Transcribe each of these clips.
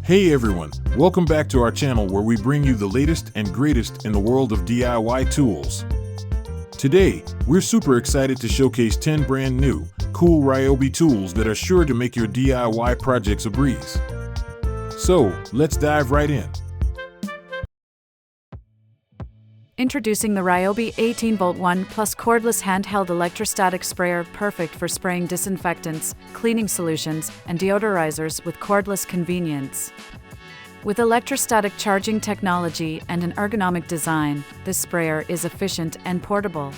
Hey everyone, welcome back to our channel where we bring you the latest and greatest in the world of DIY tools. Today, we're super excited to showcase 10 brand new, cool Ryobi tools that are sure to make your DIY projects a breeze. So, let's dive right in. Introducing the Ryobi 18-volt 1 plus cordless handheld electrostatic sprayer, perfect for spraying disinfectants, cleaning solutions, and deodorizers with cordless convenience. With electrostatic charging technology and an ergonomic design, this sprayer is efficient and portable.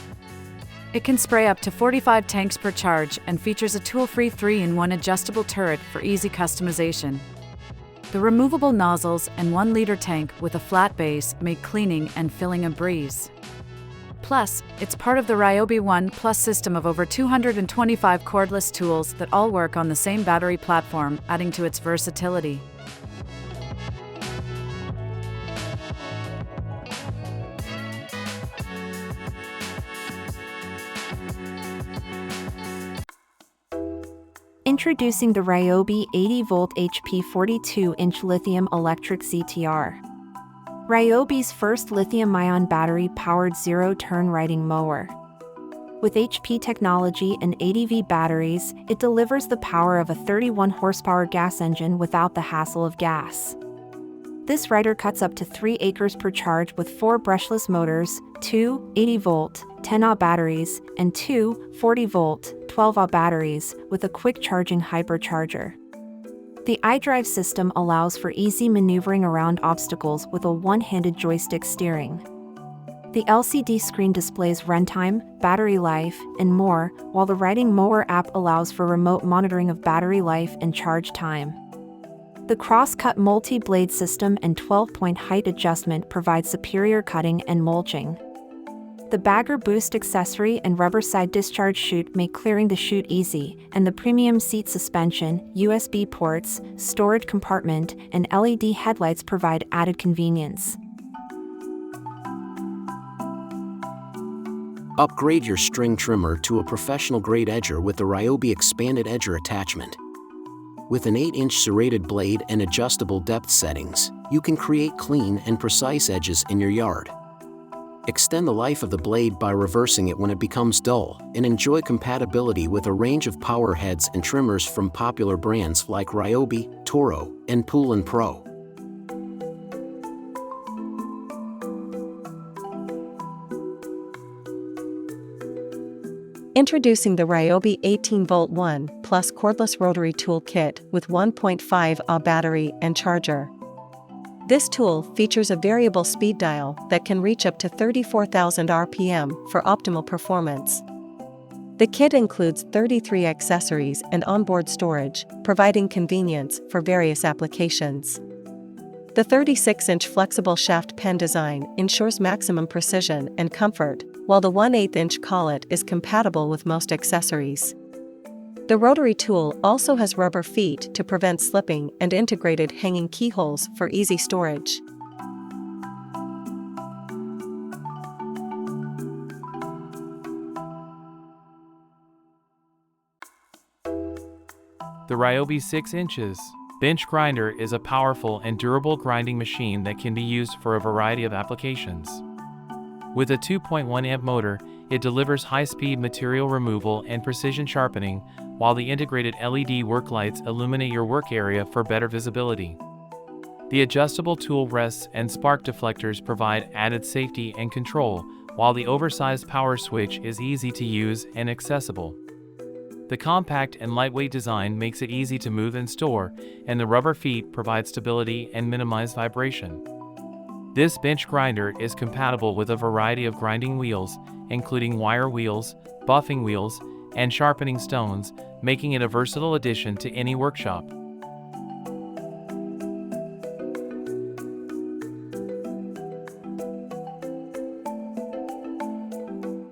It can spray up to 45 tanks per charge and features a tool-free 3-in-1 adjustable turret for easy customization. The removable nozzles and 1-liter tank with a flat base make cleaning and filling a breeze. Plus, it's part of the Ryobi 1 Plus system of over 225 cordless tools that all work on the same battery platform, adding to its versatility. Introducing the Ryobi 80-volt HP 42-inch lithium electric CTR. Ryobi's first lithium-ion battery-powered zero-turn riding mower. With HP technology and 80V batteries, it delivers the power of a 31-horsepower gas engine without the hassle of gas. This rider cuts up to 3 acres per charge with 4 brushless motors, 2 80-volt, 10Ah batteries, and 2 40-volt, 12Ah batteries, with a quick charging hypercharger. The iDrive system allows for easy maneuvering around obstacles with a one-handed joystick steering. The LCD screen displays runtime, battery life, and more, while the Riding Mower app allows for remote monitoring of battery life and charge time. The cross-cut multi-blade system and 12-point height adjustment provide superior cutting and mulching. The Bagger Boost accessory and rubber side discharge chute make clearing the chute easy, and the premium seat suspension, USB ports, storage compartment, and LED headlights provide added convenience. Upgrade your string trimmer to a professional-grade edger with the Ryobi expanded edger attachment. With an 8-inch serrated blade and adjustable depth settings, you can create clean and precise edges in your yard. Extend the life of the blade by reversing it when it becomes dull, and enjoy compatibility with a range of power heads and trimmers from popular brands like Ryobi, Toro, and Pool & Pro. Introducing the Ryobi 18-volt 1 plus cordless rotary tool kit with 1.5Ah battery and charger. This tool features a variable speed dial that can reach up to 34,000 RPM for optimal performance. The kit includes 33 accessories and onboard storage, providing convenience for various applications. The 36-inch flexible shaft pen design ensures maximum precision and comfort, while the 1/8-inch collet is compatible with most accessories. The rotary tool also has rubber feet to prevent slipping and integrated hanging keyholes for easy storage. The Ryobi 6 inches bench grinder is a powerful and durable grinding machine that can be used for a variety of applications. With a 2.1 amp motor, it delivers high-speed material removal and precision sharpening, while the integrated LED work lights illuminate your work area for better visibility. The adjustable tool rests and spark deflectors provide added safety and control, while the oversized power switch is easy to use and accessible. The compact and lightweight design makes it easy to move and store, and the rubber feet provide stability and minimize vibration. This bench grinder is compatible with a variety of grinding wheels, including wire wheels, buffing wheels, and sharpening stones, making it a versatile addition to any workshop.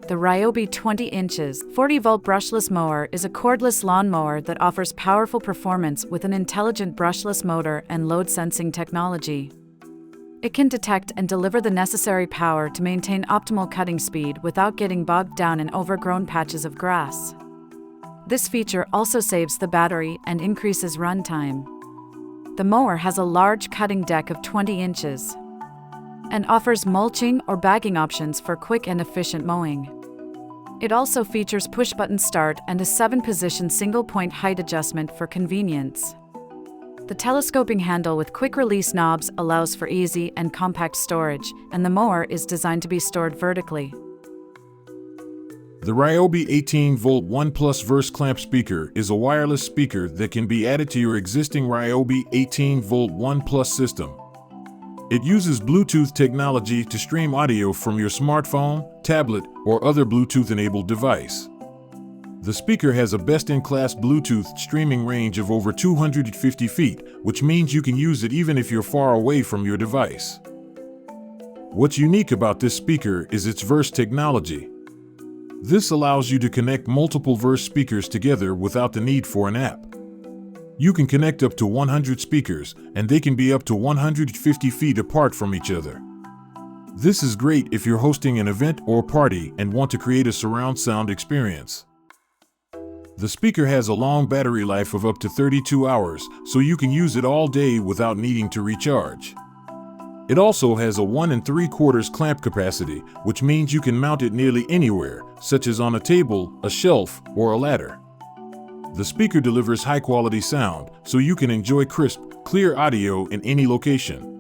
The Ryobi 20 inches 40-volt brushless mower is a cordless lawn mower that offers powerful performance with an intelligent brushless motor and load sensing technology. It can detect and deliver the necessary power to maintain optimal cutting speed without getting bogged down in overgrown patches of grass. This feature also saves the battery and increases runtime. The mower has a large cutting deck of 20 inches and offers mulching or bagging options for quick and efficient mowing. It also features push-button start and a 7-position single-point height adjustment for convenience. The telescoping handle with quick-release knobs allows for easy and compact storage, and the mower is designed to be stored vertically. The Ryobi 18-volt 1 Plus Verse Clamp speaker is a wireless speaker that can be added to your existing Ryobi 18-volt 1 Plus system. It uses Bluetooth technology to stream audio from your smartphone, tablet, or other Bluetooth-enabled device. The speaker has a best-in-class Bluetooth streaming range of over 250 feet, which means you can use it even if you're far away from your device. What's unique about this speaker is its Verse technology. This allows you to connect multiple Verse speakers together without the need for an app. You can connect up to 100 speakers, and they can be up to 150 feet apart from each other. This is great if you're hosting an event or party and want to create a surround sound experience. The speaker has a long battery life of up to 32 hours, so you can use it all day without needing to recharge. It also has a 1 3/4 clamp capacity, which means you can mount it nearly anywhere, such as on a table, a shelf, or a ladder. The speaker delivers high-quality sound, so you can enjoy crisp, clear audio in any location.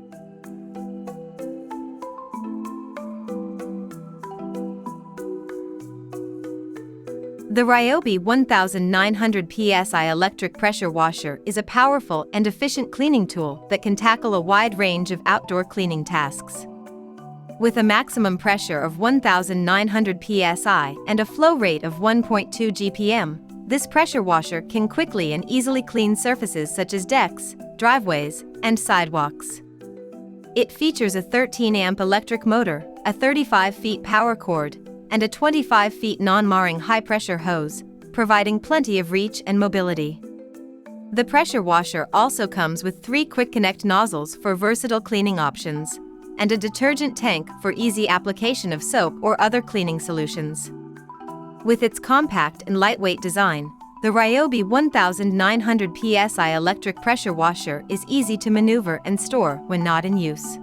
The Ryobi 1900 PSI electric pressure washer is a powerful and efficient cleaning tool that can tackle a wide range of outdoor cleaning tasks. With a maximum pressure of 1900 PSI and a flow rate of 1.2 GPM, this pressure washer can quickly and easily clean surfaces such as decks, driveways, and sidewalks. It features a 13-amp electric motor, a 35-feet power cord, and a 25-feet non-marring high-pressure hose, providing plenty of reach and mobility. The pressure washer also comes with 3 quick connect nozzles for versatile cleaning options, and a detergent tank for easy application of soap or other cleaning solutions. With its compact and lightweight design, the Ryobi 1900 PSI electric pressure washer is easy to maneuver and store when not in use.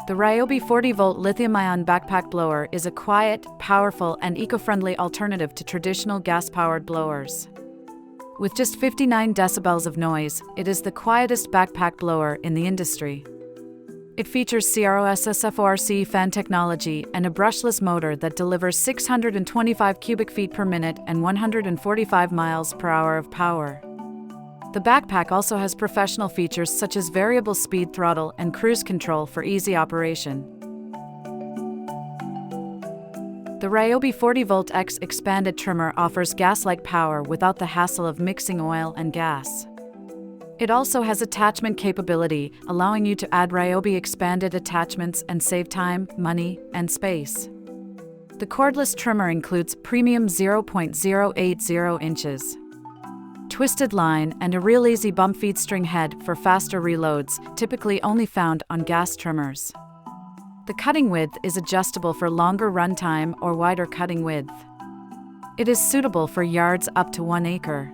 The Ryobi 40-volt lithium-ion backpack blower is a quiet, powerful, and eco-friendly alternative to traditional gas-powered blowers. With just 59 decibels of noise, it is the quietest backpack blower in the industry. It features CROSSFORC fan technology and a brushless motor that delivers 625 cubic feet per minute and 145 miles per hour of power. The backpack also has professional features such as variable speed throttle and cruise control for easy operation. The Ryobi 40-volt X expanded trimmer offers gas-like power without the hassle of mixing oil and gas. It also has attachment capability, allowing you to add Ryobi expanded attachments and save time, money, and space. The cordless trimmer includes premium 0.080 inches twisted line and a real easy bump feed string head for faster reloads, typically only found on gas trimmers. The cutting width is adjustable for longer runtime or wider cutting width. It is suitable for yards up to 1 acre.